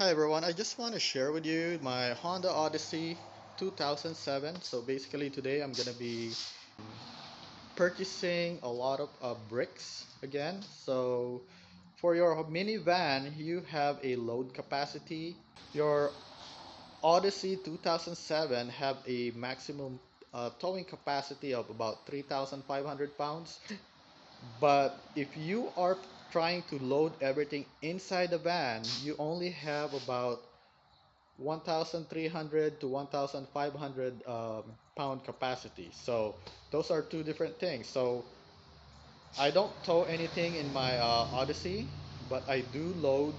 Hi everyone, I just want to share with you my Honda Odyssey 2007. So basically today I'm gonna be purchasing a lot of bricks again. So for your minivan, you have a load capacity. Your Odyssey 2007 have a maximum towing capacity of about 3,500 pounds. But if you are trying to load everything inside the van, you only have about 1,300 to 1,500 pound capacity. So those are two different things. So I don't tow anything in my Odyssey, but I do load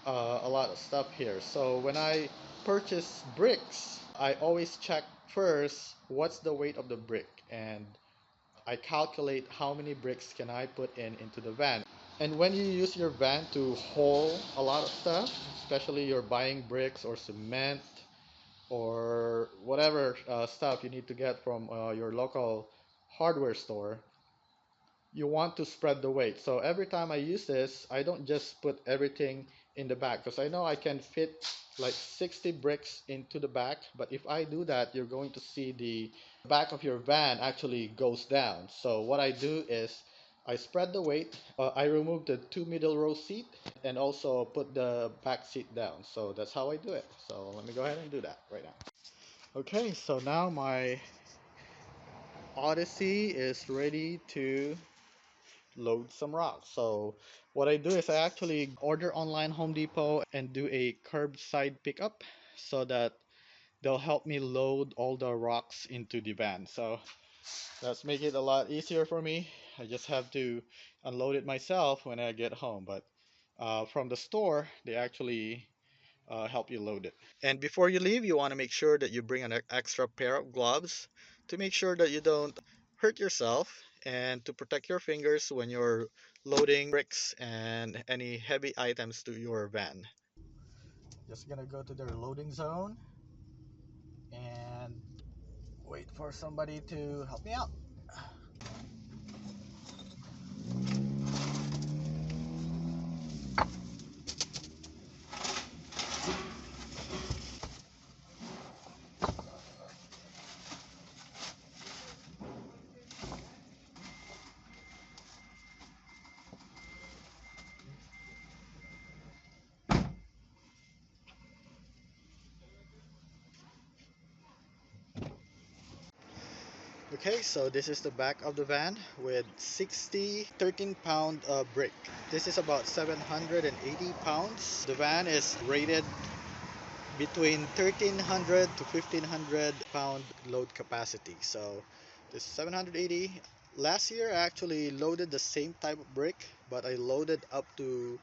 a lot of stuff here. So when I purchase bricks, I always check first what's the weight of the brick, and I calculate how many bricks can I put into the van. And when you use your van to haul a lot of stuff, especially you're buying bricks or cement or whatever stuff you need to get from your local hardware store, you want to spread the weight. So every time I use this, I don't just put everything in the back because I know I can fit like 60 bricks into the back. But if I do that, you're going to see the back of your van actually goes down. So what I do is I spread the weight. I remove the two middle row seat and also put the back seat down. So that's how I do it. So let me go ahead and do that right now. Okay, so now my Odyssey is ready to load some rocks. So what I do is I actually order online Home Depot and do a curbside pickup so that they'll help me load all the rocks into the van. So that's make it a lot easier for me. I just have to unload it myself when I get home. But from the store, they actually help you load it. And before you leave, you want to make sure that you bring an extra pair of gloves to make sure that you don't hurt yourself and to protect your fingers when you're loading bricks and any heavy items to your van. Just gonna go to their loading zone and wait for somebody to help me out. Okay, so this is the back of the van with 60 13-pound brick. This is about 780 pounds. The van is rated between 1300 to 1500 pound load capacity. So this 780. Last year I actually loaded the same type of brick, but I loaded up to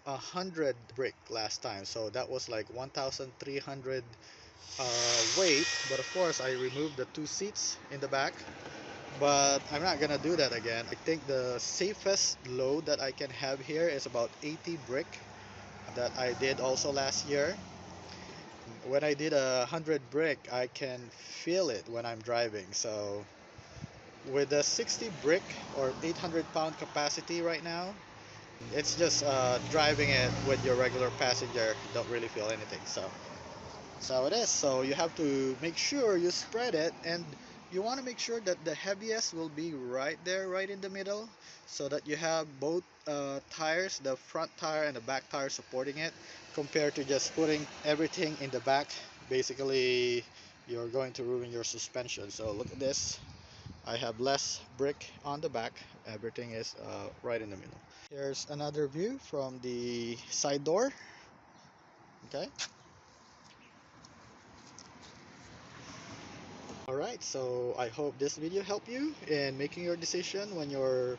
100 brick last time. So that was like 1,300 weight. But of course I removed the two seats in the back. But I'm not gonna do that again. I think the safest load that I can have here is about 80 brick that I did also last year. When I did 100 brick, I can feel it when I'm driving. So with a 60 brick or 800 pound capacity right now, it's just driving it with your regular passenger, you don't really feel anything. So it is. So you have to make sure you spread it, and you want to make sure that the heaviest will be right there, right in the middle, so that you have both tires, the front tire and the back tire supporting it, compared to just putting everything in the back. Basically, you're going to ruin your suspension. So look at this. I have less brick on the back. Everything is right in the middle. Here's another view from the side door. Okay. Alright, so I hope this video helped you in making your decision when you're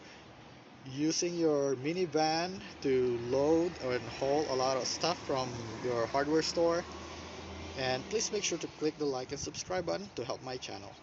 using your minivan to load and haul a lot of stuff from your hardware store. And please make sure to click the like and subscribe button to help my channel.